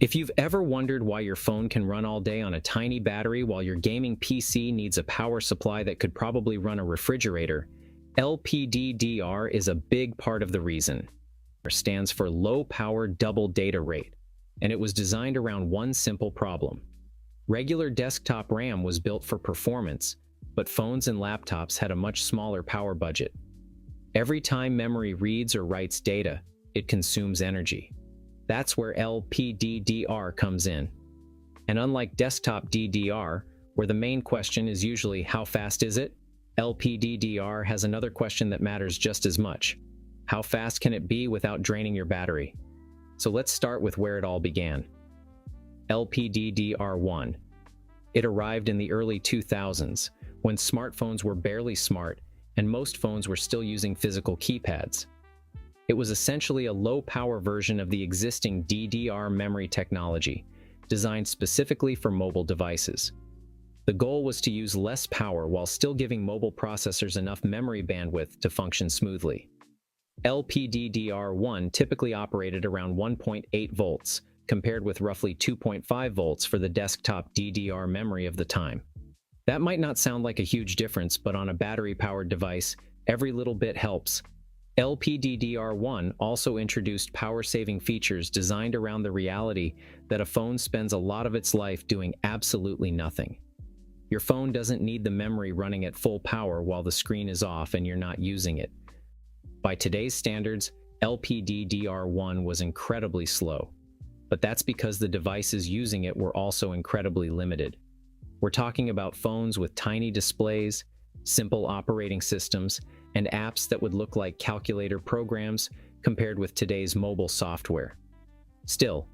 If you've ever wondered why your phone can run all day on a tiny battery while your gaming PC needs a power supply that could probably run a refrigerator, LPDDR is a big part of the reason. It stands for Low Power Double Data Rate, and it was designed around one simple problem. Regular desktop RAM was built for performance, but phones and laptops had a much smaller power budget. Every time memory reads or writes data, it consumes energy. That's where LPDDR comes in. And unlike desktop DDR, where the main question is usually how fast is it, LPDDR has another question that matters just as much. How fast can it be without draining your battery? So let's start with where it all began. LPDDR1. It arrived in the early 2000s, when smartphones were barely smart and most phones were still using physical keypads. It was essentially a low-power version of the existing DDR memory technology, designed specifically for mobile devices. The goal was to use less power while still giving mobile processors enough memory bandwidth to function smoothly. LPDDR1 typically operated around 1.8 volts, compared with roughly 2.5 volts for the desktop DDR memory of the time. That might not sound like a huge difference, but on a battery-powered device, every little bit helps. LPDDR1 also introduced power-saving features designed around the reality that a phone spends a lot of its life doing absolutely nothing. Your phone doesn't need the memory running at full power while the screen is off and you're not using it. By today's standards, LPDDR1 was incredibly slow, but that's because the devices using it were also incredibly limited. We're talking about phones with tiny displays, simple operating systems, and apps that would look like calculator programs compared with today's mobile software. Still,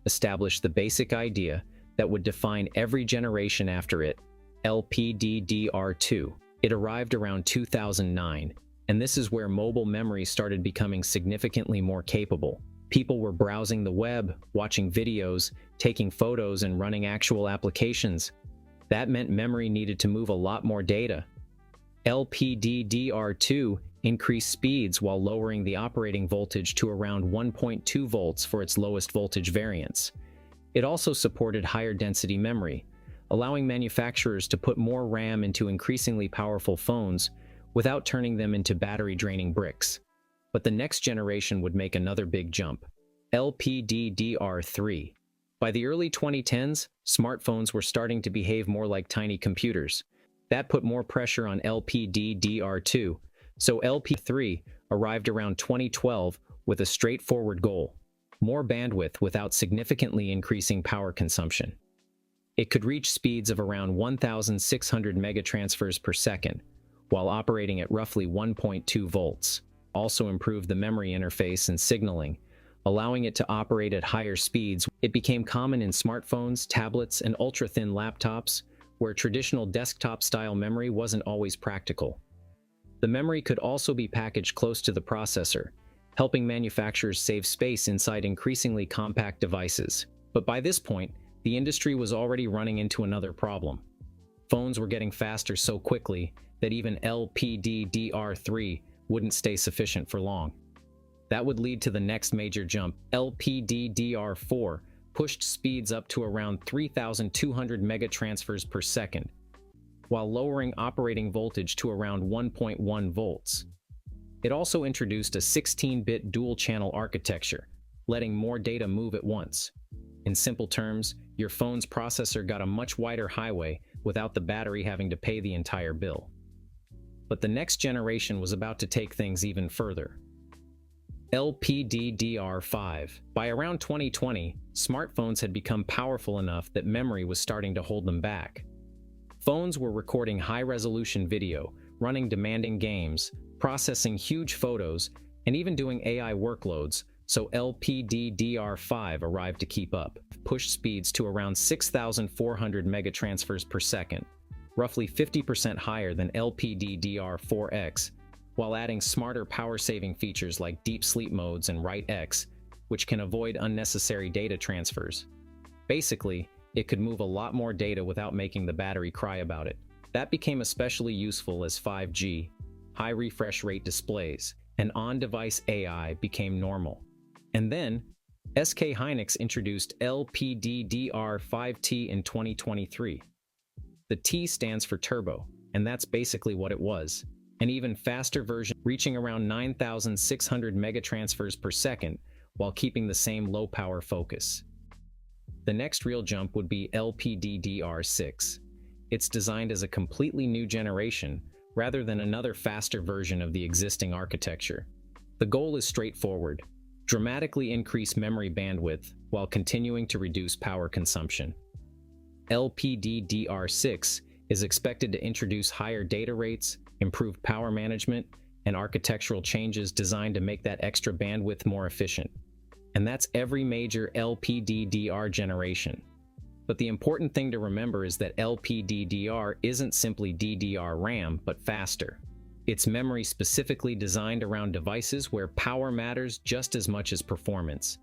establish the basic idea that would define every generation after it, LPDDR2. It arrived around 2009, and this is where mobile memory started becoming significantly more capable. People were browsing the web, watching videos, taking photos, and running actual applications. That meant memory needed to move a lot more data. LPDDR2 increased speeds while lowering the operating voltage to around 1.2 volts for its lowest voltage variants. It also supported higher density memory, allowing manufacturers to put more RAM into increasingly powerful phones without turning them into battery-draining bricks. But the next generation would make another big jump. LPDDR3. By the early 2010s, smartphones were starting to behave more like tiny computers. That put more pressure on LPDDR2, so LP3 arrived around 2012 with a straightforward goal: more bandwidth without significantly increasing power consumption. It could reach speeds of around 1,600 megatransfers per second, while operating at roughly 1.2 volts. Also improved the memory interface and signaling, allowing it to operate at higher speeds. It became common in smartphones, tablets, and ultra-thin laptops, where traditional desktop-style memory wasn't always practical. The memory could also be packaged close to the processor, helping manufacturers save space inside increasingly compact devices. But by this point, the industry was already running into another problem. Phones were getting faster so quickly that even LPDDR3 wouldn't stay sufficient for long. That would lead to the next major jump. LPDDR4 pushed speeds up to around 3,200 megatransfers per second, while lowering operating voltage to around 1.1 volts. It also introduced a 16-bit dual-channel architecture, letting more data move at once. In simple terms, your phone's processor got a much wider highway without the battery having to pay the entire bill. But the next generation was about to take things even further. LPDDR5. By around 2020, smartphones had become powerful enough that memory was starting to hold them back. Phones were recording high-resolution video, running demanding games, processing huge photos, and even doing AI workloads, so LPDDR5 arrived to keep up. Pushed speeds to around 6,400 megatransfers per second, roughly 50% higher than LPDDR4X, while adding smarter power-saving features like deep sleep modes and write-X, which can avoid unnecessary data transfers. Basically, it could move a lot more data without making the battery cry about it. That became especially useful as 5G, high refresh rate displays, and on-device AI became normal. And then, SK Hynix introduced LPDDR5T in 2023. The T stands for turbo, and that's basically what it was. An even faster version reaching around 9,600 megatransfers per second while keeping the same low-power focus. The next real jump would be LPDDR6. It's designed as a completely new generation, rather than another faster version of the existing architecture. The goal is straightforward: dramatically increase memory bandwidth while continuing to reduce power consumption. LPDDR6 is expected to introduce higher data rates, improved power management, and architectural changes designed to make that extra bandwidth more efficient. And that's every major LPDDR generation. But the important thing to remember is that LPDDR isn't simply DDR RAM, but faster. It's memory specifically designed around devices where power matters just as much as performance.